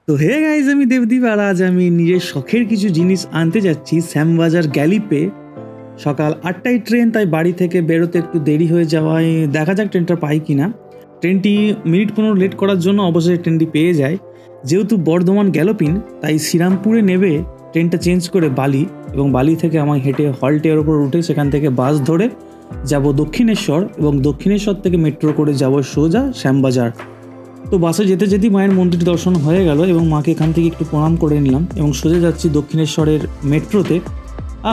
তো hey guys, আমি দেবদীপ আর আজ আমি নিজের শখের কিছু জিনিস আনতে যাচ্ছি শ্যামবাজার গ্যালিপে। সকাল 8টায় ট্রেন, তাই বাড়ি থেকে বেরোতে একটু দেরি হয়ে যাওয়ায় দেখা যাক ট্রেনটা পাই কিনা। ট্রেনটি মিনিট 15 লেট করার জন্য অবশ্যই ট্রেনটি পেয়ে যায়। যেহেতু বর্ধমান গ্যালোপিন, তাই শ্রীরামপুরে নেবে ট্রেনটা চেঞ্জ করে বালি, এবং বালি থেকে আমায় হেঁটে হল্টের ওপর উঠে সেখান থেকে বাস ধরে যাব দক্ষিণেশ্বর, এবং দক্ষিণেশ্বর থেকে মেট্রো করে যাব সোজা শ্যামবাজার। তো বাসে যেতে যেতেই মায়ের মন্দির দর্শন হয়ে গেল এবং মাকে এখান থেকে একটু প্রণাম করে নিলাম এবং সোজা যাচ্ছি দক্ষিণেশ্বরের মেট্রোতে।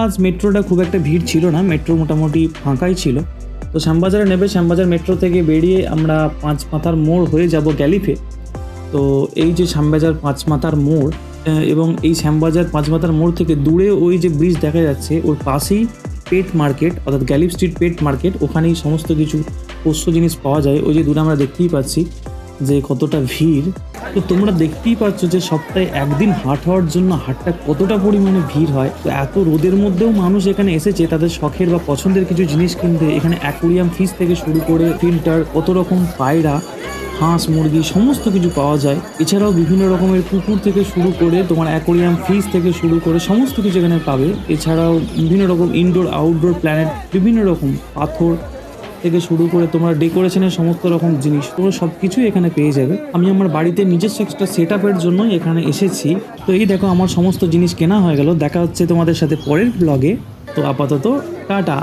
আজ মেট্রোটা খুব একটা ভিড় ছিল না, মেট্রো মোটামুটি ফাঁকাই ছিল। তো শ্যামবাজারে নেবে, শ্যামবাজার মেট্রো থেকে বেরিয়ে আমরা পাঁচমাথার মোড় হয়ে যাব গ্যালিফে। তো এই যে শ্যামবাজার পাঁচমাথার মোড়, এবং এই শ্যামবাজার পাঁচমাথার মোড় থেকে দূরে ওই যে ব্রিজ দেখা যাচ্ছে, ওর পাশেই পেট মার্কেট, অর্থাৎ গ্যালিফ স্ট্রিট পেট মার্কেট। ওখানেই সমস্ত কিছু পোষ্য জিনিস পাওয়া যায়। ওই যে দূরে আমরা দেখতেই পাচ্ছি যে কতটা ভিড়। তো তোমরা দেখতেই পাচ্ছ যে সপ্তাহে একদিন হাট হওয়ার জন্য হাটটা কতটা পরিমাণে ভিড় হয়। তো এত রোদের মধ্যেও মানুষ এখানে এসেছে তাদের শখের বা পছন্দের কিছু জিনিস কিনতে। এখানে অ্যাকোরিয়াম ফিশ থেকে শুরু করে ফিল্টার, কত রকম পায়রা, হাঁস, মুরগি সমস্ত কিছু পাওয়া যায়। এছাড়াও বিভিন্ন রকমের পুকুর থেকে শুরু করে তোমার অ্যাকোরিয়াম ফিশ থেকে শুরু করে সমস্ত কিছু এখানে পাবে। এছাড়াও বিভিন্ন রকম ইনডোর আউটডোর প্ল্যানেট, বিভিন্ন রকম পাথর থেকে শুরু করে তোমার ডেকোরেশনের সমস্ত রকম জিনিস তোমরা সব কিছুই এখানে পেয়ে যাবে। আমি আমার বাড়িতে নিজস্ব একটা সেট আপের জন্যই এখানে এসেছি। তো এই দেখো আমার সমস্ত জিনিস কেনা হয়ে গেল। দেখা হচ্ছে তোমাদের সাথে পরের ব্লগে। তো আপাতত টাটা।